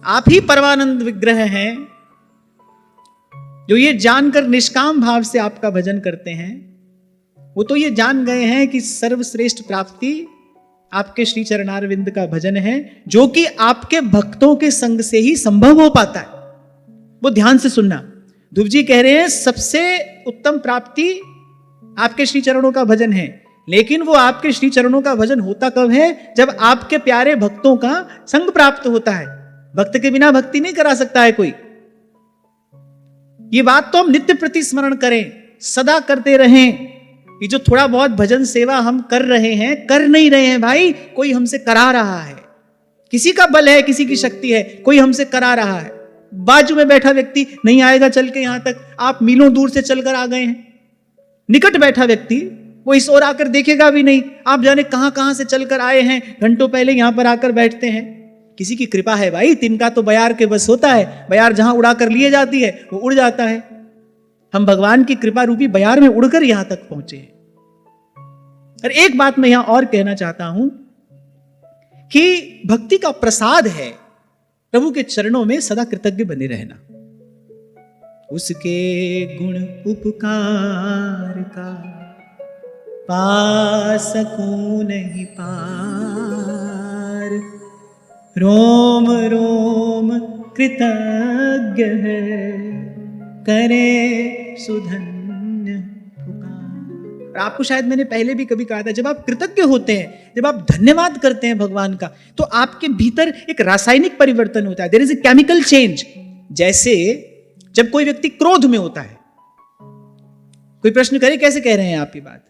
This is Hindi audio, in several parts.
आप ही परमानंद विग्रह हैं, जो ये जानकर निष्काम भाव से आपका भजन करते हैं, वो तो ये जान गए हैं कि सर्वश्रेष्ठ प्राप्ति आपके श्री चरणारविंद का भजन है, जो कि आपके भक्तों के संग से ही संभव हो पाता है। वो ध्यान से सुनना, ध्रुव जी कह रहे हैं सबसे उत्तम प्राप्ति आपके श्री चरणों का भजन है, लेकिन वो आपके श्री चरणों का भजन होता कब है? जब आपके प्यारे भक्तों का संग प्राप्त होता है। भक्त के बिना भक्ति नहीं करा सकता है कोई। ये बात तो हम नित्य प्रति स्मरण करें, सदा करते रहें। ये जो थोड़ा बहुत भजन सेवा हम कर रहे हैं, कर नहीं रहे हैं भाई, कोई हमसे करा रहा है। किसी का बल है, किसी की शक्ति है, कोई हमसे करा रहा है। बाजू में बैठा व्यक्ति नहीं आएगा चल के यहां तक, आप मीलों दूर से चलकर आ गए हैं। निकट बैठा व्यक्ति वो इस ओर आकर देखेगा भी नहीं, आप जाने कहां कहां से चलकर आए हैं, घंटों पहले यहां पर आकर बैठते हैं। किसी की कृपा है भाई, तिनका तो बयार के बस होता है, बयार जहां उड़ा कर लिए जाती है वो उड़ जाता है। हम भगवान की कृपा रूपी बयार में उड़कर यहां तक पहुंचे हैं। और एक बात मैं यहां और कहना चाहता हूं कि भक्ति का प्रसाद है प्रभु के चरणों में सदा कृतज्ञ बने रहना। उसके गुण उपकार का पा सकूं नहीं पार, रोम रोम कृतज्ञ है, करे सुधन्य पुकार। और आपको शायद मैंने पहले भी कभी कहा था, जब आप कृतज्ञ होते हैं, जब आप धन्यवाद करते हैं भगवान का, तो आपके भीतर एक रासायनिक परिवर्तन होता है। There is a chemical change. जैसे जब कोई व्यक्ति क्रोध में होता है, कोई प्रश्न करे कैसे कह रहे हैं आप ये बात?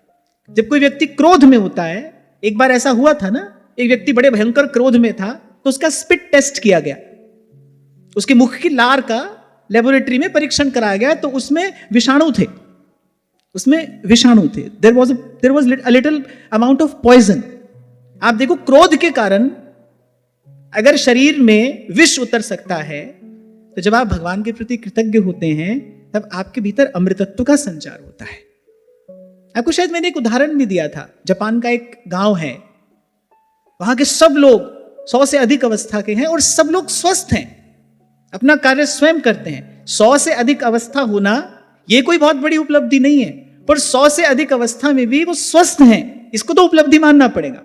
जब कोई व्यक्ति क्रोध में होता है, एक बार ऐसा हुआ था ना, एक व्यक्ति बड़े भयंकर क्रोध में था, तो उसका स्पिट टेस्ट किया गया, उसके मुख की लार का लेबोरेटरी में परीक्षण कराया गया, तो उसमें विषाणु थे, there was a little amount of poison. आप देखो, क्रोध के कारण अगर शरीर में विष उतर सकता है, तो जब आप भगवान के प्रति कृतज्ञ होते हैं, तब आपके भीतर अमृतत्व का संचार होता है। आपको शायद मैंने एक उदाहरण भी दिया था, जापान का एक गांव है, वहां के सब लोग 100 से अधिक अवस्था के हैं और सब लोग स्वस्थ हैं, अपना कार्य स्वयं करते हैं। 100 से अधिक अवस्था होना यह कोई बहुत बड़ी उपलब्धि नहीं है, पर 100 से अधिक अवस्था में भी वो स्वस्थ हैं, इसको तो उपलब्धि मानना पड़ेगा।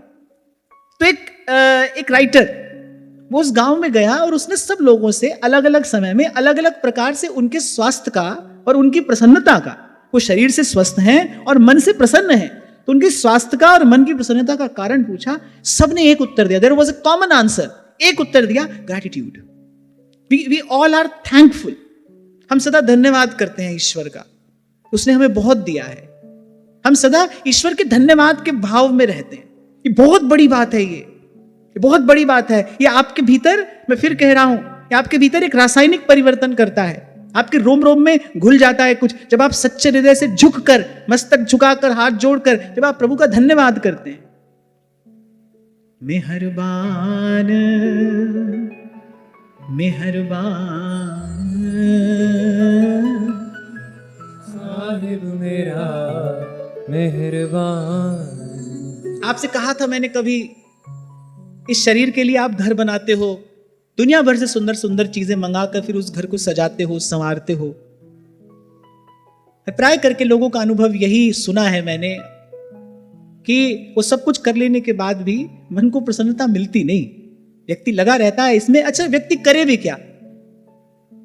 तो एक राइटर वो उस गांव में गया और उसने सब लोगों से अलग अलग समय में अलग अलग प्रकार से उनके स्वास्थ्य का और उनकी प्रसन्नता का, वो शरीर से स्वस्थ हैं और मन से प्रसन्न हैं, तो उनके स्वास्थ्य का और मन की प्रसन्नता का कारण पूछा। सबने एक उत्तर दिया, there was a common answer, एक उत्तर दिया, gratitude. We all are thankful. हम सदा धन्यवाद करते हैं ईश्वर का, उसने हमें बहुत दिया है। हम सदा ईश्वर के धन्यवाद के भाव में रहते हैं। ये बहुत बड़ी बात है, ये बहुत बड़ी बात है। ये आपके भीतर, मैं फिर कह रहा हूं, ये आपके भीतर एक रासायनिक परिवर्तन करता है, आपके रोम रोम में घुल जाता है कुछ। जब आप सच्चे हृदय से झुककर, मस्तक झुकाकर, हाथ जोड़कर जब आप प्रभु का धन्यवाद करते हैं, मेहरबान मेहरबान साहिब मेरा मेहरबान। आपसे कहा था मैंने कभी, इस शरीर के लिए आप घर बनाते हो, दुनिया भर से सुंदर सुंदर चीजें मंगाकर फिर उस घर को सजाते हो, संवारते हो। प्राय करके लोगों का अनुभव यही सुना है मैंने कि वो सब कुछ कर लेने के बाद भी मन को प्रसन्नता मिलती नहीं। व्यक्ति लगा रहता है इसमें। अच्छा, व्यक्ति करे भी क्या?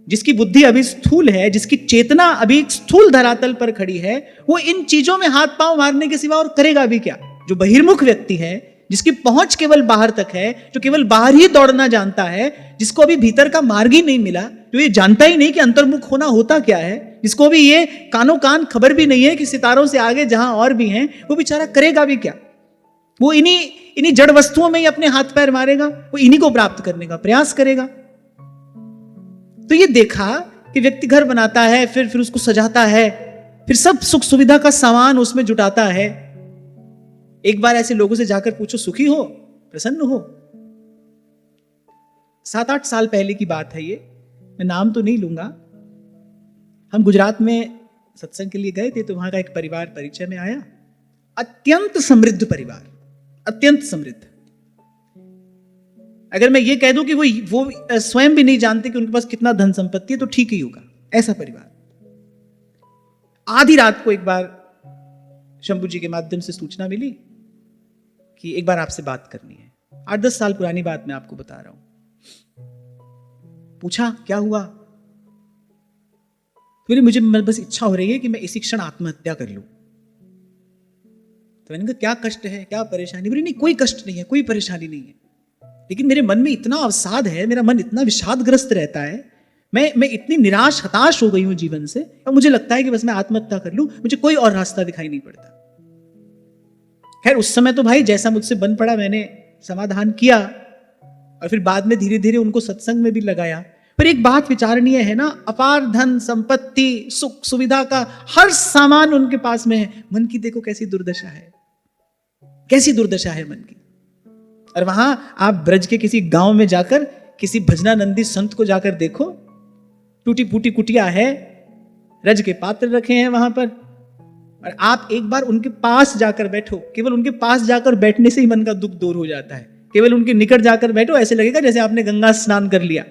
जिसकी बुद्धि अभी स्थूल है, जिसकी चेतना अभी स्थूल धरातल पर खड़ी है, वो इन चीजों में हाथ पांव मारने के सिवा और करेगा भी क्या? जो बहिर्मुख व्यक्ति है, जिसकी पहुंच केवल बाहर तक है, जो केवल बाहर ही दौड़ना जानता है, जिसको अभी भीतर का मार्ग ही नहीं मिला, जो ये जानता ही नहीं कि अंतर्मुख होना होता क्या है, जिसको भी ये कानों कान खबर भी नहीं है कि सितारों से आगे जहां और भी हैं, वो बेचारा करेगा भी क्या? वो इन्हीं जड़ वस्तुओं में ही अपने हाथ पैर मारेगा, वो इन्हीं को प्राप्त करने का प्रयास करेगा। तो ये देखा कि व्यक्ति घर बनाता है, फिर उसको सजाता है, फिर सब सुख सुविधा का सामान उसमें जुटाता है। एक बार ऐसे लोगों से जाकर पूछो, सुखी हो, प्रसन्न हो? 7-8 साल पहले की बात है ये, मैं नाम तो नहीं लूंगा। हम गुजरात में सत्संग के लिए गए थे, तो वहां का एक परिवार परिचय में आया, अत्यंत समृद्ध परिवार, अत्यंत समृद्ध। अगर मैं ये कह दूं कि वो स्वयं भी नहीं जानते कि उनके पास कितना धन संपत्ति है, तो ठीक ही होगा। ऐसा परिवार। आधी रात को एक बार शंभू जी के माध्यम से सूचना मिली कि एक बार आपसे बात करनी है। 8-10 साल पुरानी बात मैं आपको बता रहा हूं। पूछा क्या हुआ? तो मुझे बस इच्छा हो रही है कि मैं इसी क्षण आत्महत्या कर लूं। तो मैंने कहा क्या कष्ट है, क्या परेशानी? बोली नहीं कोई कष्ट नहीं है, कोई परेशानी नहीं है, लेकिन मेरे मन में इतना अवसाद है, मेरा मन इतना विषादग्रस्त रहता है, मैं इतनी निराश हताश हो गई हूं जीवन से, और मुझे लगता है कि बस मैं आत्महत्या कर लूं, मुझे कोई और रास्ता दिखाई नहीं पड़ता। खैर उस समय तो भाई जैसा मुझसे बन पड़ा मैंने समाधान किया, और फिर बाद में धीरे धीरे उनको सत्संग में भी लगाया। पर एक बात विचारणीय है ना, अपार धन संपत्ति सुख सुविधा का हर सामान उनके पास में है, मन की देखो कैसी दुर्दशा है, कैसी दुर्दशा है मन की। और वहां आप ब्रज के किसी गांव में जाकर किसी भजनानंदी संत को जाकर देखो, टूटी फूटी कुटिया है, रज के पात्र रखे हैं वहां पर, और आप एक बार उनके पास जाकर बैठो, केवल उनके पास जाकर बैठने से ही मन का दुख दूर हो जाता है। केवल उनके निकट जाकर बैठो, ऐसे लगेगा जैसे आपने गंगा स्नान कर लिया,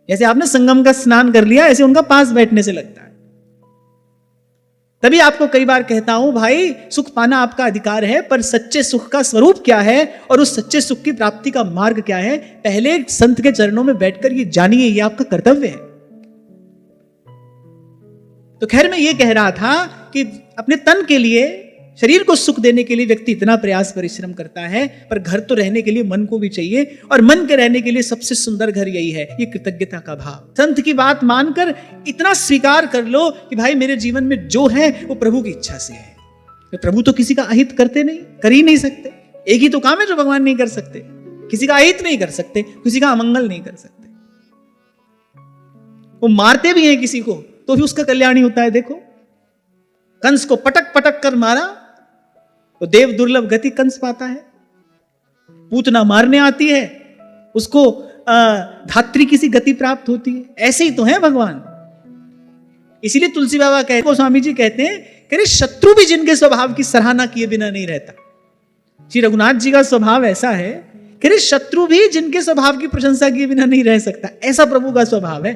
जैसे आपने संगम का स्नान कर लिया, ऐसे उनका पास बैठने से लगता है। तभी आपको कई बार कहता हूं भाई, सुख पाना आपका अधिकार है, पर सच्चे सुख का स्वरूप क्या है और उस सच्चे सुख की प्राप्ति का मार्ग क्या है, पहले संत के चरणों में बैठकर ये जानिए, ये आपका कर्तव्य है। तो खैर मैं ये कह रहा था कि अपने तन के लिए, शरीर को सुख देने के लिए व्यक्ति इतना प्रयास परिश्रम करता है, पर घर तो रहने के लिए मन को भी चाहिए, और मन के रहने के लिए सबसे सुंदर घर यही है, ये कृतज्ञता का भाव। संत की बात मानकर इतना स्वीकार कर लो कि भाई मेरे जीवन में जो है वो प्रभु की इच्छा से है। तो प्रभु तो किसी का अहित करते नहीं, कर ही नहीं सकते। एक ही तो काम है जो भगवान नहीं कर सकते, किसी का अहित नहीं कर सकते, किसी का अमंगल नहीं कर सकते। वो मारते भी हैं किसी को तो भी उसका कल्याण ही होता है। देखो कंस को पटक पटक कर मारा तो देव दुर्लभ गति कंस पाता है। पूतना मारने आती है, उसको धात्री की सी गति प्राप्त होती है। ऐसे ही तो है भगवान। इसीलिए तुलसी बाबा कहते, गोस्वामी जी कहते हैं कि शत्रु भी जिनके स्वभाव की सराहना किए बिना नहीं रहता। श्री रघुनाथ जी का स्वभाव ऐसा है कि शत्रु भी जिनके स्वभाव की प्रशंसा किए बिना नहीं रह सकता, ऐसा प्रभु का स्वभाव है।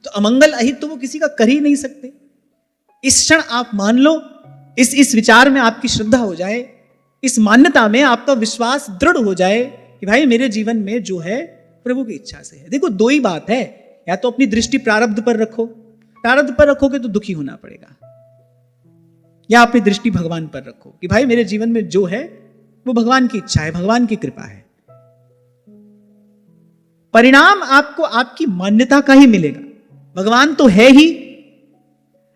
तो अमंगल अहित तो वो किसी का कर ही नहीं सकते। इस क्षण आप मान लो, इस विचार में आपकी श्रद्धा हो जाए, इस मान्यता में आपका विश्वास दृढ़ हो जाए कि भाई मेरे जीवन में जो है प्रभु की इच्छा से है। देखो दो ही बात है, या तो अपनी दृष्टि प्रारब्ध पर रखो, प्रारब्ध पर रखोगे तो दुखी होना पड़ेगा, या अपनी दृष्टि भगवान पर रखो कि भाई मेरे जीवन में जो है वो भगवान की इच्छा है, भगवान की कृपा है। परिणाम आपको आपकी मान्यता का ही मिलेगा। भगवान तो है ही,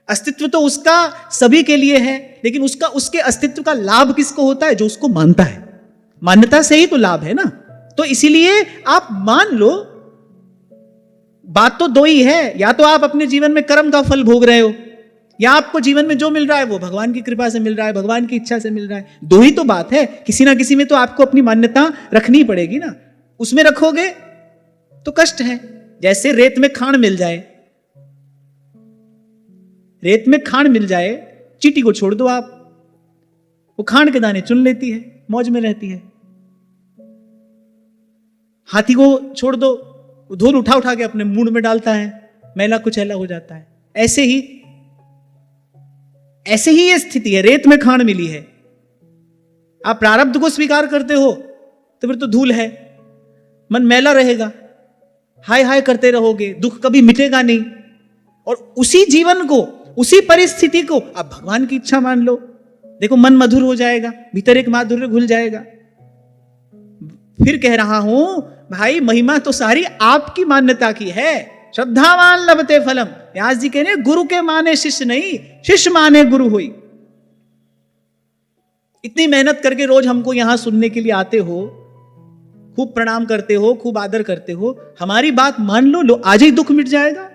अस्तित्व तो उसका सभी के लिए है, लेकिन उसके अस्तित्व का लाभ किसको होता है? जो उसको मानता है। मान्यता से ही तो लाभ है ना। तो इसीलिए आप मान लो, बात तो दो ही है, या तो आप अपने जीवन में कर्म का फल भोग रहे हो, या आपको जीवन में जो मिल रहा है वो भगवान की कृपा से मिल रहा है, भगवान की इच्छा से मिल रहा है। दो ही तो बात है। किसी ना किसी में तो आपको अपनी मान्यता रखनी पड़ेगी ना। उसमें रखोगे तो कष्ट है। जैसे रेत में खाण मिल जाए, रेत में खाण मिल जाए, चींटी को छोड़ दो आप, वो खाण के दाने चुन लेती है, मौज में रहती है। हाथी को छोड़ दो, वो धूल उठा उठा के अपने मुंह में डालता है, मैला कुचैला हो जाता है। ऐसे ही ये स्थिति है। रेत में खाण मिली है, आप प्रारब्ध को स्वीकार करते हो तो फिर तो धूल है, मन मैला रहेगा, हाय हाय करते रहोगे, दुख कभी मिटेगा नहीं। और उसी जीवन को, उसी परिस्थिति को आप भगवान की इच्छा मान लो, देखो मन मधुर हो जाएगा, भीतर एक माधुर्य घुल जाएगा। फिर कह रहा हूं भाई, महिमा तो सारी आपकी मान्यता की है। श्रद्धावान लभते फलम। व्यास जी कह रहे गुरु के माने शिष्य नहीं, शिष्य माने गुरु हुई। इतनी मेहनत करके रोज हमको यहां सुनने के लिए आते हो, खूब प्रणाम करते हो, खूब आदर करते हो, हमारी बात मान लो, आज ही दुख मिट जाएगा।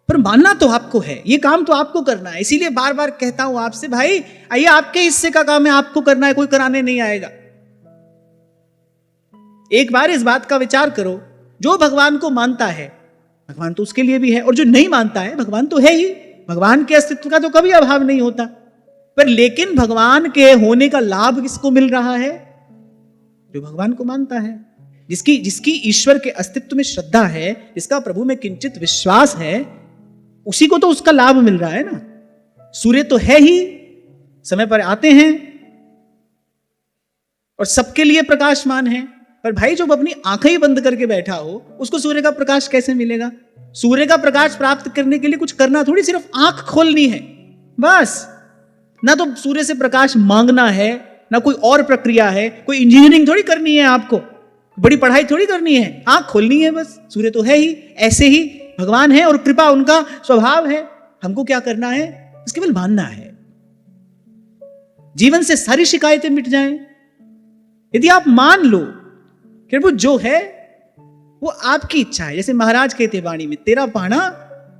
पर मानना तो आपको है, ये काम तो आपको करना है। इसीलिए बार बार कहता हूं आपसे, भाई आइए आपके हिस्से का काम है, आपको करना है, कोई कराने नहीं आएगा। एक बार इस बात का विचार करो, जो भगवान को मानता है भगवान तो उसके लिए भी है, और जो नहीं मानता है भगवान तो है ही। भगवान के अस्तित्व का तो कभी अभाव नहीं होता, पर लेकिन भगवान के होने का लाभ किसको मिल रहा है? जो भगवान को मानता है, जिसकी ईश्वर के अस्तित्व में श्रद्धा है, जिसका प्रभु में किंचित विश्वास है, उसी को तो उसका लाभ मिल रहा है ना। सूर्य तो है ही, समय पर आते हैं और सबके लिए प्रकाशमान है, पर भाई जो अपनी आंखें ही बंद करके बैठा हो उसको सूर्य का प्रकाश कैसे मिलेगा? सूर्य का प्रकाश प्राप्त करने के लिए कुछ करना थोड़ी, सिर्फ आंख खोलनी है बस। ना तो सूर्य से प्रकाश मांगना है, ना कोई और प्रक्रिया है, कोई इंजीनियरिंग थोड़ी करनी है, आपको बड़ी पढ़ाई थोड़ी करनी है, आंख खोलनी है बस। सूर्य तो है ही, ऐसे ही भगवान है और कृपा उनका स्वभाव है। हमको क्या करना है? बस केवल मानना है। जीवन से सारी शिकायतें मिट जाएं यदि आप मान लो कि वो जो है वो आपकी इच्छा है। जैसे महाराज कहते वाणी में, तेरा पाना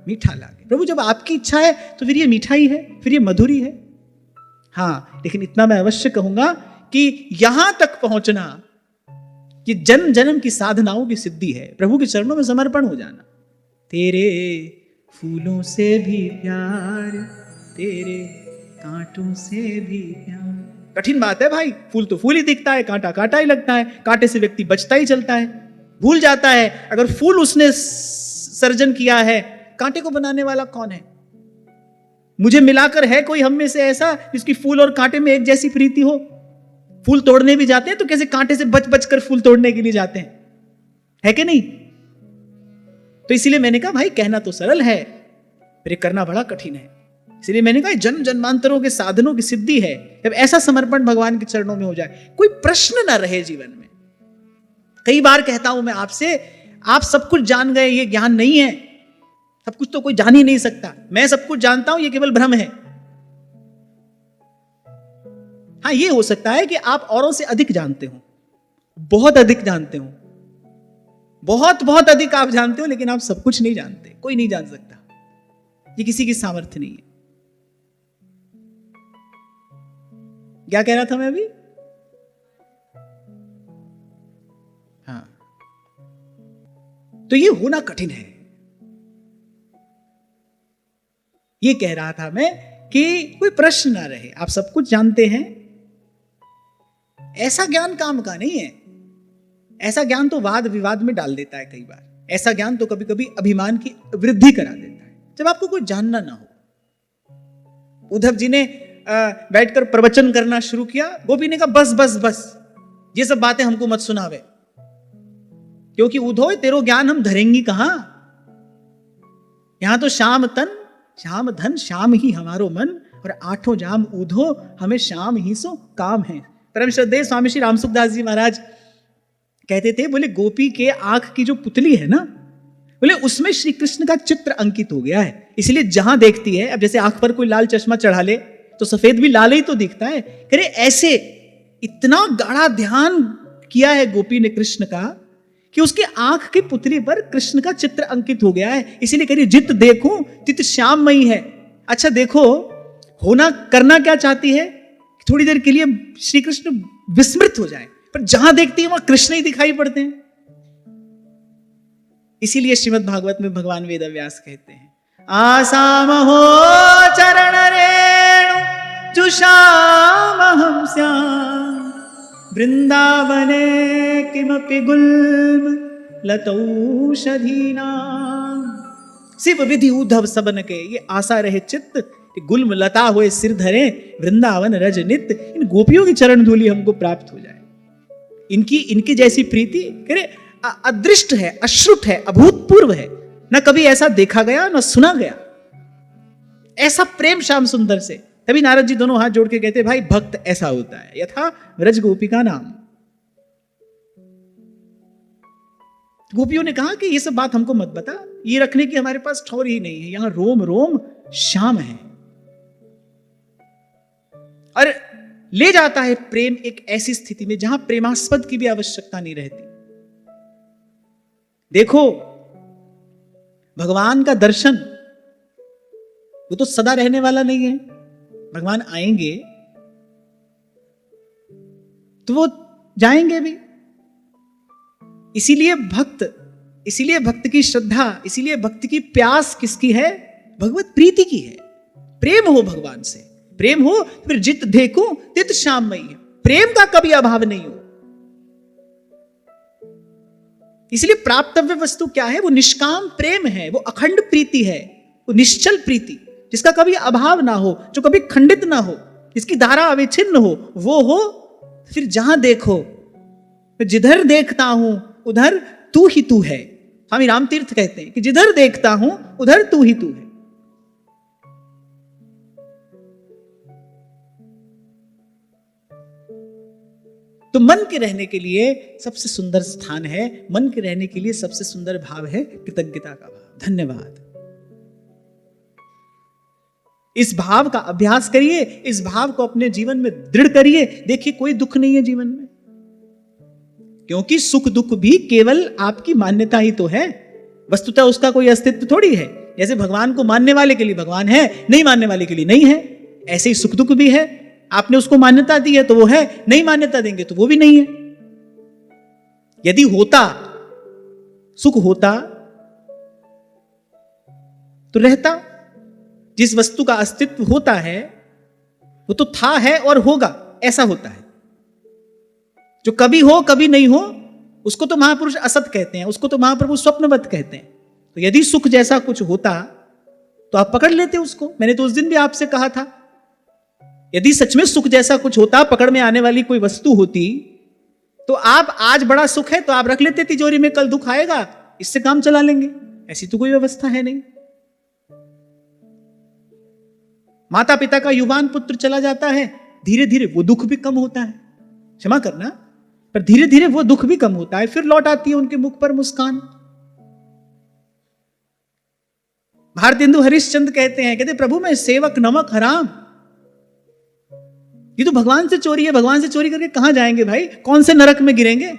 मीठा लागे। प्रभु जब आपकी इच्छा है तो फिर ये मिठाई है, फिर ये मधुरी है। हाँ, लेकिन इतना मैं अवश्य कहूंगा कि यहां तक पहुंचना ये जन्म जन्म की साधनाओं की सिद्धि है। प्रभु के चरणों में समर्पण हो जाना। तेरे फूलों से भी प्यार, तेरे कांटों से भी प्यार। कठिन बात है भाई, फूल तो फूल ही दिखता है, कांटा कांटा ही लगता है, कांटे से व्यक्ति बचता ही चलता है, भूल जाता है अगर फूल उसने सर्जन किया है, कांटे को बनाने वाला कौन है? मुझे मिलाकर है कोई हम में से ऐसा जिसकी फूल और कांटे में एक जैसी प्रीति हो? फूल तोड़ने भी जाते हैं तो कैसे कांटे से बच बच कर फूल तोड़ने के लिए जाते हैं, है कि नहीं? तो इसीलिए मैंने कहा भाई कहना तो सरल है, पर करना बड़ा कठिन है। इसलिए मैंने कहा जन्म जन्मांतरों के साधनों की सिद्धि है जब ऐसा समर्पण भगवान के चरणों में हो जाए, कोई प्रश्न ना रहे जीवन में। कई बार कहता हूं मैं आपसे, आप सब कुछ जान गए, ये ज्ञान नहीं है। सब कुछ तो कोई जान ही नहीं सकता। मैं सब कुछ जानता हूं, ये केवल भ्रम है। हाँ, ये हो सकता है कि आप औरों से अधिक जानते हो, बहुत अधिक जानते हो, बहुत बहुत अधिक आप जानते हो, लेकिन आप सब कुछ नहीं जानते। कोई नहीं जान सकता, ये किसी की सामर्थ्य नहीं है। क्या कह रहा था मैं अभी? हाँ, तो ये होना कठिन है। ये कह रहा था मैं कि कोई प्रश्न ना रहे, आप सब कुछ जानते हैं। ऐसा ज्ञान काम का नहीं है। ऐसा ज्ञान तो वाद विवाद में डाल देता है कई बार। ऐसा ज्ञान तो कभी कभी अभिमान की वृद्धि करा देता है, जब आपको कोई जानना ना हो। उद्धव जी ने बैठकर प्रवचन करना शुरू किया, गोपी ने कहा बस बस बस, ये सब बातें हमको मत सुनावे, क्योंकि उद्धव तेरो ज्ञान हम धरेंगी कहां? यहां तो श्याम तन श्याम धन श्याम ही हमारो मन, और आठों जाम ऊधो हमें श्याम ही सो काम है। परम श्रद्धेय स्वामी श्री रामसुखदास जी महाराज कहते थे, बोले गोपी के आंख की जो पुतली है ना, बोले उसमें श्री कृष्ण का चित्र अंकित हो गया है, इसलिए जहां देखती है, अब जैसे आंख पर कोई लाल चश्मा चढ़ा ले तो सफेद भी लाल ही तो दिखता है। अरे ऐसे इतना गाढ़ा ध्यान किया है गोपी ने कृष्ण का कि उसके आंख की पुतली पर कृष्ण का चित्र अंकित हो गया है। इसीलिए कह रही जित देखूं तित श्याममयी है। अच्छा देखो, होना करना क्या चाहती है? थोड़ी देर के लिए श्री कृष्ण विस्मृत हो जाए, पर जहां देखती है वहां कृष्ण ही दिखाई पड़ते हैं। इसीलिए श्रीमद् भागवत में भगवान वेदव्यास कहते हैं, आसामहो चरण रेणु जुषामहं श्याम वृंदावने किमपि गुल्म लतौषधीनाम। शिव विधि उद्धव सबन के, ये आशा रहे चित्त, गुल्म लता हुए सिर धरे वृंदावन रज नित्य। इन गोपियों की चरण धूलि हमको प्राप्त हो जाए। इनकी जैसी प्रीति करे अदृष्ट है, अश्रुत है, अभूतपूर्व है। न कभी ऐसा देखा गया न सुना गया, ऐसा प्रेम श्याम सुंदर से। तभी नारद जी दोनों हाथ जोड़ के कहते, भाई भक्त ऐसा होता है, यथा व्रज गोपिका नाम। गोपियों ने कहा कि ये सब बात हमको मत बता, ये रखने की हमारे पास ठौर ही नहीं है, यहां रोम रोम श्याम है। और ले जाता है प्रेम एक ऐसी स्थिति में जहां प्रेमास्पद की भी आवश्यकता नहीं रहती। देखो, भगवान का दर्शन वो तो सदा रहने वाला नहीं है। भगवान आएंगे तो वो जाएंगे भी। इसीलिए भक्त की श्रद्धा, इसीलिए भक्त की प्यास किसकी है? भगवत प्रीति की है। प्रेम हो भगवान से, प्रेम हो फिर जित देखूं तित श्याममयी है। प्रेम का कभी अभाव नहीं हो। इसलिए प्राप्तव्य वस्तु क्या है? वो निष्काम प्रेम है, वो अखंड प्रीति है, वो निश्चल प्रीति, जिसका कभी अभाव ना हो, जो कभी खंडित ना हो, जिसकी धारा अविच्छिन्न हो। वो हो फिर जहां देखो, जिधर देखता हूं उधर तू ही तू है। स्वामी रामतीर्थ कहते हैं कि जिधर देखता हूं उधर तू ही तू है। तो मन के रहने के लिए सबसे सुंदर स्थान है, मन के रहने के लिए सबसे सुंदर भाव है कृतज्ञता का भाव। धन्यवाद। इस भाव का अभ्यास करिए, इस भाव को अपने जीवन में दृढ़ करिए। देखिए कोई दुख नहीं है जीवन में, क्योंकि सुख दुख भी केवल आपकी मान्यता ही तो है। वस्तुतः उसका कोई अस्तित्व थोड़ी है। जैसे भगवान को मानने वाले के लिए भगवान है, नहीं मानने वाले के लिए नहीं है, ऐसे ही सुख दुख भी है। आपने उसको मान्यता दी है तो वो है, नहीं मान्यता देंगे तो वो भी नहीं है। यदि होता, सुख होता तो रहता। जिस वस्तु का अस्तित्व होता है वो तो था, है और होगा, ऐसा होता है। जो कभी हो कभी नहीं हो उसको तो महापुरुष असत कहते हैं, उसको तो महाप्रभु स्वप्नवत कहते हैं। तो यदि सुख जैसा कुछ होता तो आप पकड़ लेते उसको। मैंने तो उस दिन भी आपसे कहा था, यदि सच में सुख जैसा कुछ होता, पकड़ में आने वाली कोई वस्तु होती, तो आप आज बड़ा सुख है तो आप रख लेते तिजोरी में, कल दुख आएगा इससे काम चला लेंगे। ऐसी तो कोई व्यवस्था है नहीं। माता पिता का युवान पुत्र चला जाता है, धीरे धीरे वो दुख भी कम होता है, क्षमा करना, पर धीरे धीरे वो दुख भी कम होता है, फिर लौट आती है उनके मुख पर मुस्कान। भारतेंदु हरिश्चंद्र कहते हैं, कहते प्रभु मैं सेवक नमक हराम। ये तो भगवान से चोरी है, भगवान से चोरी करके कहां जाएंगे भाई, कौन से नरक में गिरेंगे।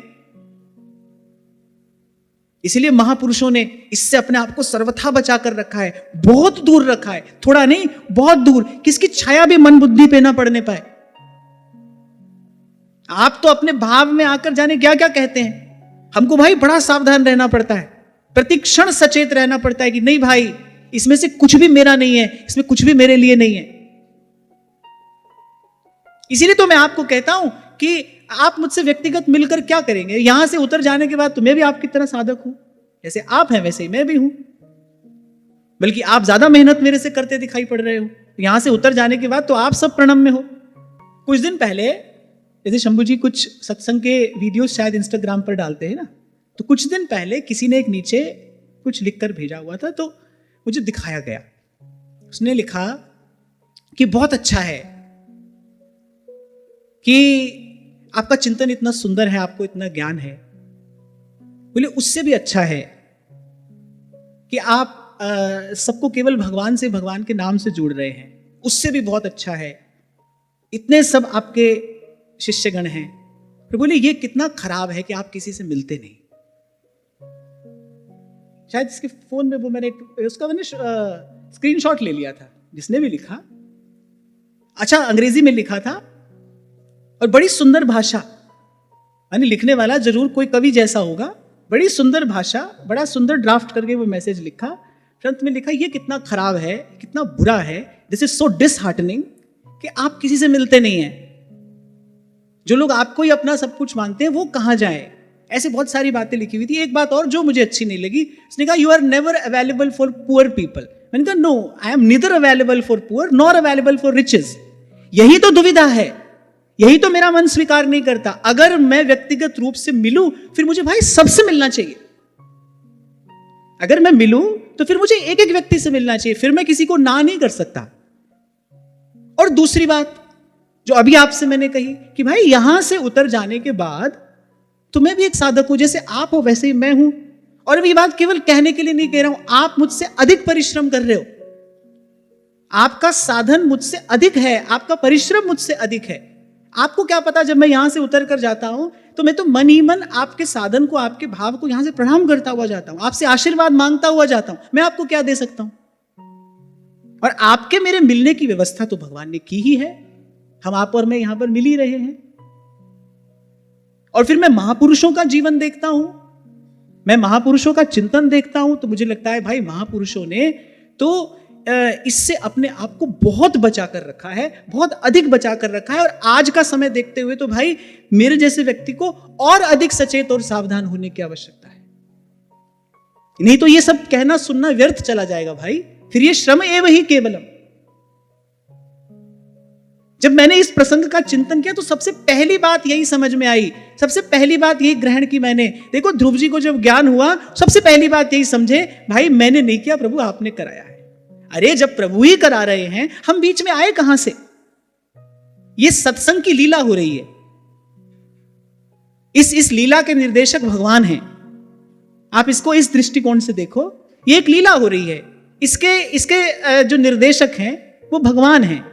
इसलिए महापुरुषों ने इससे अपने आप को सर्वथा बचा कर रखा है, बहुत दूर रखा है, थोड़ा नहीं बहुत दूर, किसकी छाया भी मन बुद्धि पे ना पड़ने पाए। आप तो अपने भाव में आकर जाने क्या क्या कहते हैं। हमको भाई बड़ा सावधान रहना पड़ता है, प्रतिक्षण सचेत रहना पड़ता है कि नहीं भाई इसमें से कुछ भी मेरा नहीं है, इसमें कुछ भी मेरे लिए नहीं है। इसीलिए तो मैं आपको कहता हूं कि आप मुझसे व्यक्तिगत मिलकर क्या करेंगे। यहां से उतर जाने के बाद तो मैं भी आपकी तरह साधक हूं, जैसे आप हैं वैसे ही मैं भी हूं, बल्कि आप ज्यादा मेहनत मेरे से करते दिखाई पड़ रहे हो। यहां से उतर जाने के बाद तो आप सब प्रणम में हो। कुछ दिन पहले जैसे शंभू जी कुछ सत्संग के वीडियो शायद इंस्टाग्राम पर डालते हैं ना, तो कुछ दिन पहले किसी ने एक नीचे कुछ लिखकर भेजा हुआ था, तो मुझे दिखाया गया। उसने लिखा कि बहुत अच्छा है कि आपका चिंतन इतना सुंदर है, आपको इतना ज्ञान है। बोले उससे भी अच्छा है कि आप सबको केवल भगवान से, भगवान के नाम से जोड़ रहे हैं, उससे भी बहुत अच्छा है। इतने सब आपके शिष्यगण हैं, फिर बोले ये कितना खराब है कि आप किसी से मिलते नहीं। शायद इसके फोन में वो मैंने स्क्रीनशॉट ले लिया था, जिसने भी लिखा, अच्छा अंग्रेजी में लिखा था और बड़ी सुंदर भाषा, यानी लिखने वाला जरूर कोई कवि जैसा होगा, बड़ी सुंदर भाषा, बड़ा सुंदर ड्राफ्ट करके वो मैसेज लिखा। अंत में लिखा ये कितना खराब है, कितना बुरा है, दिस इज सो डिसहार्टनिंग कि आप किसी से मिलते नहीं हैं। जो लोग आपको ही अपना सब कुछ मानते हैं वो कहां जाए। ऐसे बहुत सारी बातें लिखी हुई थी। एक बात और जो मुझे अच्छी नहीं लगी, उसने कहा you are never available for poor people. मैंने कहा no, I am neither available for poor nor available for riches. यही तो दुविधा है, यही तो मेरा मन स्वीकार नहीं करता। अगर मैं व्यक्तिगत रूप से मिलूं फिर मुझे भाई सबसे मिलना चाहिए। अगर मैं मिलूं तो फिर मुझे एक एक व्यक्ति से मिलना चाहिए, फिर मैं किसी को ना नहीं कर सकता। और दूसरी बात जो अभी आपसे मैंने कही कि भाई यहां से उतर जाने के बाद तो मैं भी एक साधक हूं, जैसे आप हो वैसे ही मैं हूं। और ये बात केवल कहने के लिए नहीं कह रहा हूं, आप मुझसे अधिक परिश्रम कर रहे हो, आपका साधन मुझसे अधिक है, आपका परिश्रम मुझसे अधिक है। आपको क्या पता, जब मैं यहां से उतर कर जाता हूं तो मैं तो मन ही मन आपके साधन को, आपके भाव को यहां से प्रणाम करता हुआ जाता हूं, आपसे आशीर्वाद मांगता हुआ जाता हूं। मैं आपको क्या दे सकता हूं? और आपके मेरे मिलने की व्यवस्था तो भगवान ने की ही है, हम आप और मैं यहां पर मिल ही रहे हैं। और फिर मैं महापुरुषों का जीवन देखता हूं, मैं महापुरुषों का चिंतन देखता हूं, तो मुझे लगता है भाई महापुरुषों ने तो इससे अपने आप को बहुत बचा कर रखा है, बहुत अधिक बचा कर रखा है। और आज का समय देखते हुए तो भाई मेरे जैसे व्यक्ति को और अधिक सचेत और सावधान होने की आवश्यकता है। नहीं तो ये सब कहना सुनना व्यर्थ चला जाएगा भाई, फिर ये श्रम एव ही केवलम। जब मैंने इस प्रसंग का चिंतन किया तो सबसे पहली बात यही समझ में आई, सबसे पहली बात यही ग्रहण की मैंने। देखो ध्रुव जी को जब ज्ञान हुआ सबसे पहली बात यही समझे, भाई मैंने नहीं किया, प्रभु आपने कराया है। अरे जब प्रभु ही करा रहे हैं, हम बीच में आए कहां से? ये सत्संग की लीला हो रही है। इस लीला के निर्देशक भगवान हैं। आप इसको इस दृष्टिकोण से देखो, ये एक लीला हो रही है। इसके जो निर्देशक हैं वो भगवान हैं।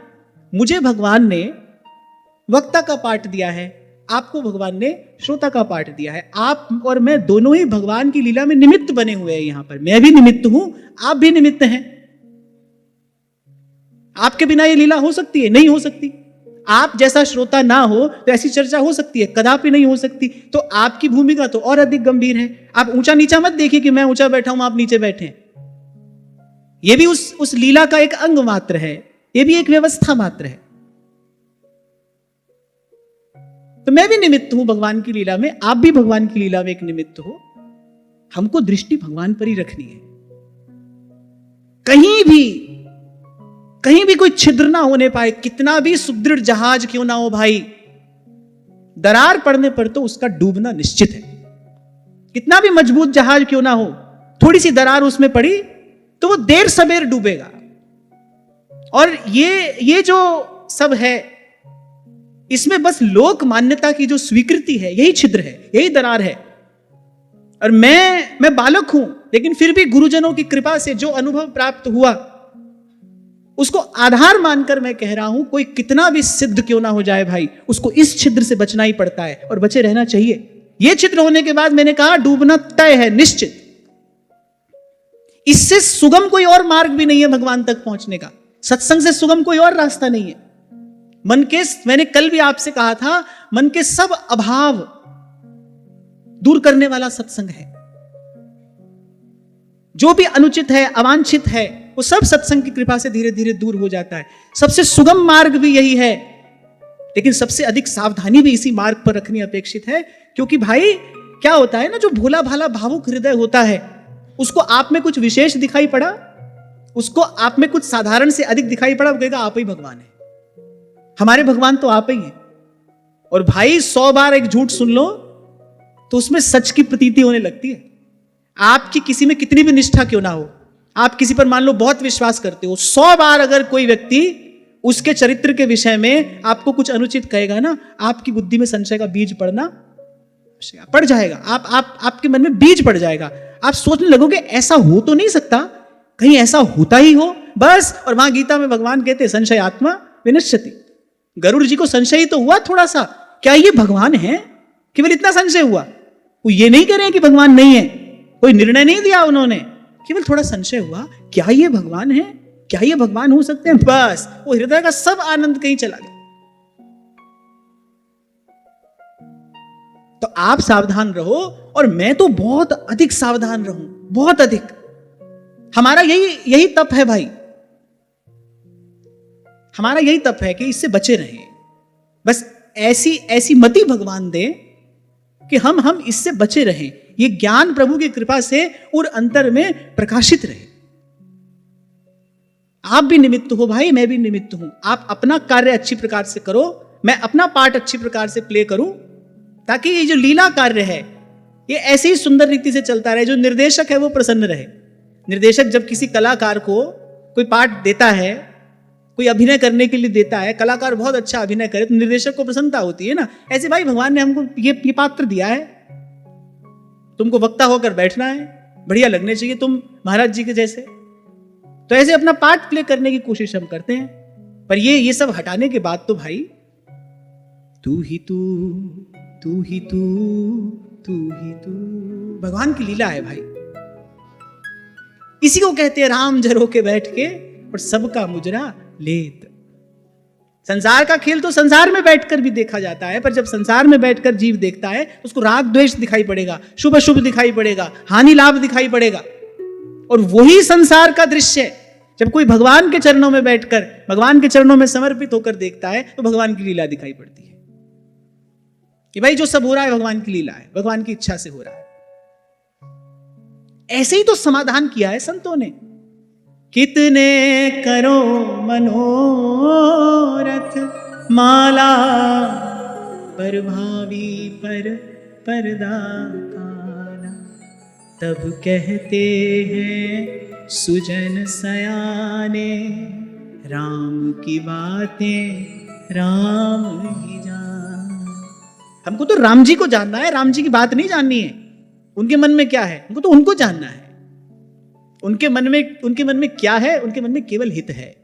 मुझे भगवान ने वक्ता का पाठ दिया है, आपको भगवान ने श्रोता का पाठ दिया है। आप और मैं दोनों ही भगवान की लीला में निमित्त बने हुए हैं। यहां पर मैं भी निमित्त हूं, आप भी निमित्त हैं। आपके बिना ये लीला हो सकती है? नहीं हो सकती। आप जैसा श्रोता ना हो तो ऐसी चर्चा हो सकती है? कदापि नहीं हो सकती। तो आपकी भूमिका तो और अधिक गंभीर है। आप ऊंचा नीचा मत देखिए कि मैं ऊंचा बैठा हूं, आप नीचे बैठे हैं। यह भी उस लीला का एक अंग मात्र है, यह भी एक व्यवस्था मात्र है। तो मैं भी निमित्त हूं भगवान की लीला में, आप भी भगवान की लीला में एक निमित्त हो। हमको दृष्टि भगवान पर ही रखनी है। कहीं भी कोई छिद्र ना होने पाए, कितना भी सुदृढ़ जहाज क्यों ना हो भाई, दरार पड़ने पर तो उसका डूबना निश्चित है। कितना भी मजबूत जहाज क्यों ना हो, थोड़ी सी दरार उसमें पड़ी तो वो देर सबेर डूबेगा। और ये जो सब है, इसमें बस लोक मान्यता की जो स्वीकृति है, यही छिद्र है, यही दरार है। और मैं बालक हूं, लेकिन फिर भी गुरुजनों की कृपा से जो अनुभव प्राप्त हुआ उसको आधार मानकर मैं कह रहा हूं, कोई कितना भी सिद्ध क्यों ना हो जाए भाई, उसको इस छिद्र से बचना ही पड़ता है और बचे रहना चाहिए। यह छिद्र होने के बाद मैंने कहा डूबना तय है, निश्चित। इससे सुगम कोई और मार्ग भी नहीं है भगवान तक पहुंचने का। सत्संग से सुगम कोई और रास्ता नहीं है। मैंने कल भी आपसे कहा था, मन के सब अभाव दूर करने वाला सत्संग है। जो भी अनुचित है, अवांछित है, वो सब सत्संग की कृपा से धीरे धीरे दूर हो जाता है। सबसे सुगम मार्ग भी यही है, लेकिन सबसे अधिक सावधानी भी इसी मार्ग पर रखनी अपेक्षित है। क्योंकि भाई क्या होता है ना, जो भोला भाला भावुक हृदय होता है, उसको आप में कुछ विशेष दिखाई पड़ा, उसको आप में कुछ साधारण से अधिक दिखाई पड़ा, वो कहेगा आप ही भगवान है, हमारे भगवान तो आप ही हैं। और भाई 100 बार एक झूठ सुन लो तो उसमें सच की प्रतीति होने लगती है। आपकी किसी में कितनी भी निष्ठा क्यों ना हो, आप किसी पर मान लो बहुत विश्वास करते हो, 100 बार अगर कोई व्यक्ति उसके चरित्र के विषय में आपको कुछ अनुचित कहेगा ना, आपकी बुद्धि में संशय का बीज पड़ जाएगा। आपके मन में बीज पड़ जाएगा। आप सोचने लगोगे ऐसा हो तो नहीं सकता, कहीं ऐसा होता ही हो बस। और वहां गीता में भगवान कहते हैं संशय आत्मा विनश्यति। गरुड़ जी को संशय ही तो हुआ थोड़ा सा, क्या ये भगवान है? केवल इतना संशय हुआ। वो ये नहीं कह रहे हैं कि भगवान नहीं है, कोई निर्णय नहीं दिया उन्होंने, केवल थोड़ा संशय हुआ, क्या ये भगवान है, क्या ये भगवान हो सकते हैं? बस वो हृदय का सब आनंद कहीं चला गया। तो आप सावधान रहो, और मैं तो बहुत अधिक सावधान रहूं, बहुत अधिक। हमारा यही तप है भाई, हमारा यही तप है कि इससे बचे रहें। बस ऐसी मति भगवान दे कि हम इससे बचे रहें। ये ज्ञान प्रभु की कृपा से और अंतर में प्रकाशित रहे। आप भी निमित्त हो भाई, मैं भी निमित्त हूं। आप अपना कार्य अच्छी प्रकार से करो, मैं अपना पार्ट अच्छी प्रकार से प्ले करूं, ताकि ये जो लीला कार्य है ये ऐसे ही सुंदर रीति से चलता रहे। जो निर्देशक है वो प्रसन्न रहे। निर्देशक जब किसी कलाकार को कोई पाठ देता है, कोई अभिनय करने के लिए देता है, कलाकार बहुत अच्छा अभिनय करे तो निर्देशक को प्रसन्नता होती है ना। ऐसे भाई भगवान ने हमको ये पात्र दिया है, तुमको वक्ता होकर बैठना है, बढ़िया लगने चाहिए तुम महाराज जी के जैसे। तो ऐसे अपना पार्ट प्ले करने की कोशिश हम करते हैं। पर ये सब हटाने के बाद तो भाई तू ही तू, तू ही तू, तू ही तू, भगवान की लीला है भाई। इसी को कहते हैं राम जरो के बैठ के और सबका मुजरा लेत। संसार का खेल तो संसार में बैठकर भी देखा जाता है, पर जब संसार में बैठकर जीव देखता है उसको राग द्वेष दिखाई पड़ेगा, शुभ अशुभ दिखाई पड़ेगा, हानि लाभ दिखाई पड़ेगा। और वही संसार का दृश्य जब कोई भगवान के चरणों में बैठकर, भगवान के चरणों में समर्पित होकर देखता है तो भगवान की लीला दिखाई पड़ती है कि भाई जो सब हो रहा है भगवान की लीला है, भगवान की इच्छा से हो रहा है। ऐसे ही तो समाधान किया है संतों ने। कितने करो मनोरथ माला प्रभावी पर पर्दा काला, तब कहते हैं सुजन सयाने, राम की बातें राम ही जान। हमको तो राम जी को जानना है, राम जी की बात नहीं जाननी है। उनके मन में क्या है हमको तो उनको जानना है। उनके मन में क्या है? उनके मन में केवल हित है,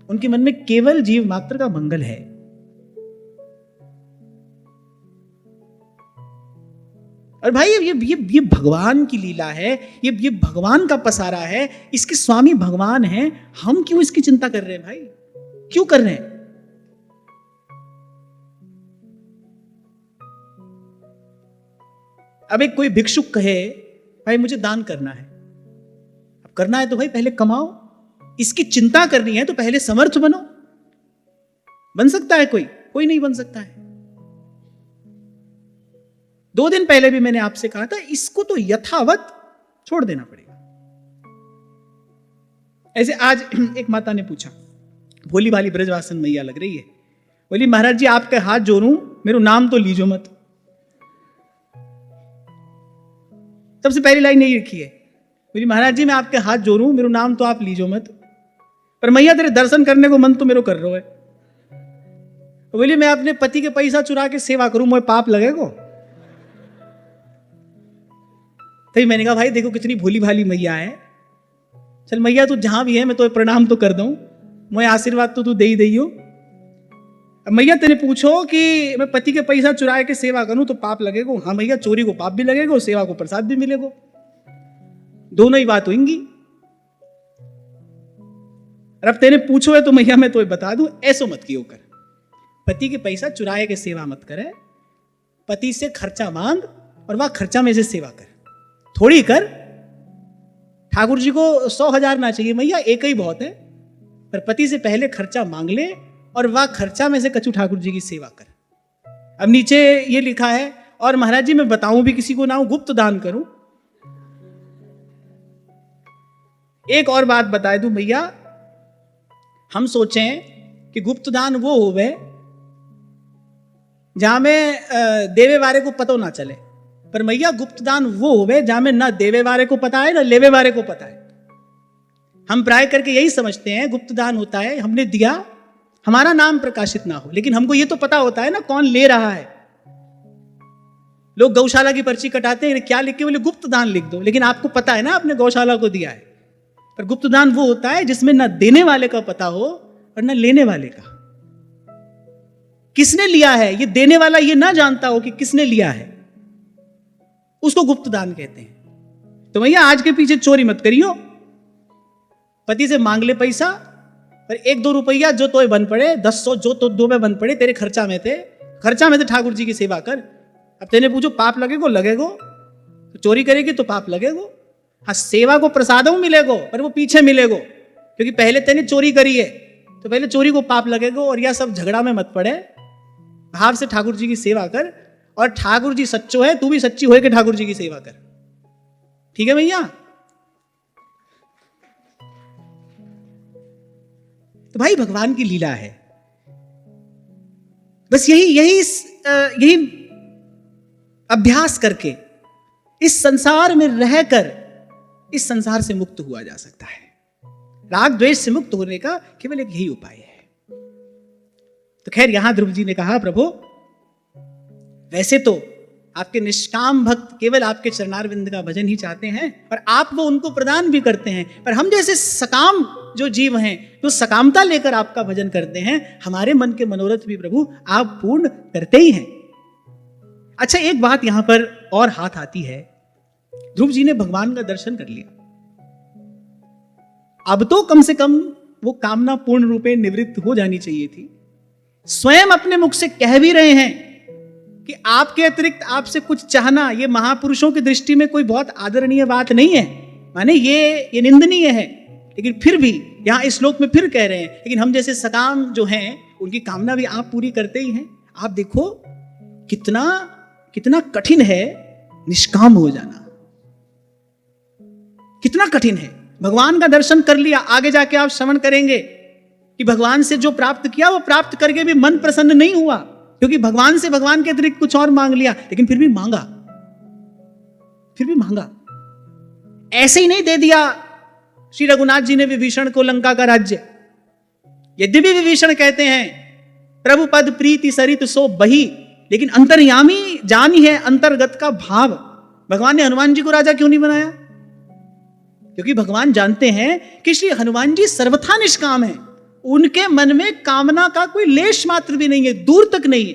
उनके मन में केवल जीव मात्र का मंगल है। और भाई ये भगवान की लीला है, ये भगवान का पसारा है, इसके स्वामी भगवान हैं। हम क्यों इसकी चिंता कर रहे हैं भाई? क्यों कर रहे हैं? अब एक कोई भिक्षुक कहे भाई मुझे दान करना है, अब करना है तो भाई पहले कमाओ, इसकी चिंता करनी है तो पहले समर्थ बनो। बन सकता है कोई नहीं बन सकता है। 2 दिन पहले भी मैंने आपसे कहा था इसको तो यथावत छोड़ देना पड़ेगा। ऐसे आज एक माता ने पूछा, भोली भाली ब्रजवासन मैया लग रही है, बोली महाराज जी आपके हाथ जोड़ूं, मेरा नाम तो लीजो मत। सबसे पहली लाइन यही लिखी है, बोली महाराज जी मैं आपके हाथ जोड़ूं, मेरा नाम तो आप लीजो मत, पर मैया तेरे दर्शन करने को मन तो मेरे कर रहा है। बोली मैं अपने पति के पैसा चुरा के सेवा करूं, मुझे पाप लगेगा? तभी मैंने कहा भाई देखो कितनी भोली भाली मैया है, चल मैया तू जहां भी है मैं तो प्रणाम तो कर दूं, मुझे आशीर्वाद तो तू दे ही दई हो। अब मैया तेने पूछो कि मैं पति के पैसा चुरा के सेवा करूं तो पाप लगेगा? हाँ मैया, चोरी को पाप भी लगेगा, सेवा को प्रसाद भी मिलेगा, दोनों ही बात होंगी। और अब तेने पूछो है तो मैया मैं तो बता दूं, ऐसो मत कियो कर, पति के पैसा चुराए के सेवा मत करे, पति से खर्चा मांग और वह खर्चा में से सेवा कर, थोड़ी कर। ठाकुर जी को 100,000 ना चाहिए मैया, एक ही बहुत है, पर पति से पहले खर्चा मांग ले और वह खर्चा में से कछु ठाकुर जी की सेवा कर। अब नीचे ये लिखा है, और महाराज जी मैं बताऊं भी किसी को ना, गुप्त दान करूं। एक और बात बता दूं भैया, हम सोचें कि गुप्त दान वो होवे जहां में देवे वारे को पता ना चले, पर मैया गुप्त दान वो होवे जहां में ना देवे वारे को पता है ना लेवे वारे को पता है। हम प्राय करके यही समझते हैं गुप्त दान होता है हमने दिया, हमारा नाम प्रकाशित ना हो, लेकिन हमको ये तो पता होता है ना कौन ले रहा है। लोग गौशाला की पर्ची कटाते हैं, क्या लिख के? बोले गुप्त दान लिख दो, लेकिन आपको पता है ना आपने गौशाला को दिया है। पर गुप्त दान वो होता है जिसमें ना देने वाले का पता हो और ना लेने वाले का। किसने लिया है ये देने वाला ये ना जानता हो कि किसने लिया है, उसको गुप्त दान कहते हैं। तो भैया आज के पीछे चोरी मत करियो, पति से मांग ले पैसा, पर 1-2 रुपया जो तो बन पड़े, 10-100 जो तो 2 में बन पड़े तेरे खर्चा में थे ठाकुर जी की सेवा कर। अब तेने पूछो पाप लगेगो, तो चोरी करेगी तो पाप लगेगो। हाँ सेवा को प्रसादों मिलेगो, पर वो पीछे मिलेगो, क्योंकि पहले तेने चोरी करी है तो पहले चोरी को पाप लगेगो। और यह सब झगड़ा में मत पड़े, भाव से ठाकुर जी की सेवा कर, और ठाकुर जी सच्चो है, तू भी सच्ची होए कि ठाकुर जी की सेवा कर। ठीक है भैया? तो भाई भगवान की लीला है, बस यही अभ्यास करके इस संसार में रहकर इस संसार से मुक्त हुआ जा सकता है। राग द्वेष से मुक्त होने का केवल एक यही उपाय है। तो खैर यहां ध्रुव जी ने कहा प्रभु वैसे तो आपके निष्काम भक्त केवल आपके चरणारविंद का भजन ही चाहते हैं, और आप वो उनको प्रदान भी करते हैं, पर हम जैसे सकाम जो जीव हैं जो सकामता लेकर आपका भजन करते हैं, हमारे मन के मनोरथ भी प्रभु आप पूर्ण करते ही हैं। अच्छा एक बात यहां पर और हाथ आती है, ध्रुव जी ने भगवान का दर्शन कर लिया, अब तो कम से कम वो कामना पूर्ण रूपे निवृत्त हो जानी चाहिए थी। स्वयं अपने मुख से कह भी रहे हैं कि आपके अतिरिक्त आपसे कुछ चाहना ये महापुरुषों की दृष्टि में कोई बहुत आदरणीय बात नहीं है, माने ये निंदनीय है, लेकिन फिर भी यहां इस श्लोक में फिर कह रहे हैं, लेकिन हम जैसे सकाम जो हैं उनकी कामना भी आप पूरी करते ही हैं। आप देखो कितना कितना कठिन है निष्काम हो जाना, कितना कठिन है। भगवान का दर्शन कर लिया, आगे जाके आप श्रवण करेंगे कि भगवान से जो प्राप्त किया वो प्राप्त करके भी मन प्रसन्न नहीं हुआ, क्योंकि भगवान से भगवान के अतिरिक्त कुछ और मांग लिया, लेकिन फिर भी मांगा, फिर भी मांगा। ऐसे ही नहीं दे दिया श्री रघुनाथ जी ने विभीषण को लंका का राज्य। यद्यपि विभीषण कहते हैं प्रभु पद प्रीति सरित सो बही, लेकिन अंतर्यामी जान ही है अंतर्गत का भाव। भगवान ने हनुमान जी को राजा क्यों नहीं बनाया? क्योंकि भगवान जानते हैं कि श्री हनुमान जी सर्वथा निष्काम है, उनके मन में कामना का कोई लेश मात्र भी नहीं है, दूर तक नहीं है।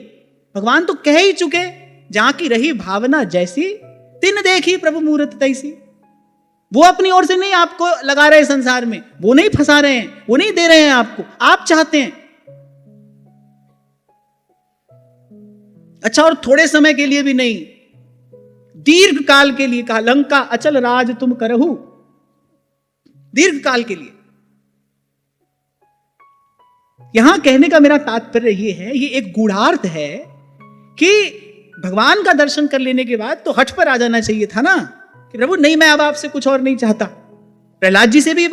भगवान तो कह ही चुके, जहां की रही भावना जैसी तिन देखी प्रभु मूरत तैसी। वो अपनी ओर से नहीं आपको लगा रहे संसार में, वो नहीं फंसा रहे हैं, वो नहीं दे रहे हैं आपको, आप चाहते हैं। अच्छा, और थोड़े समय के लिए भी नहीं, दीर्घ काल के लिए कहा, लंका अचल राज तुम करहु, दीर्घ काल के लिए। यहां कहने का मेरा तात्पर्य ये है, ये एक गूढ़ार्थ है कि भगवान का दर्शन कर लेने के बाद तो हठ पर आ जाना चाहिए था ना कि प्रभु नहीं, मैं अब आपसे कुछ और नहीं चाहता। प्रहलाद जी से भी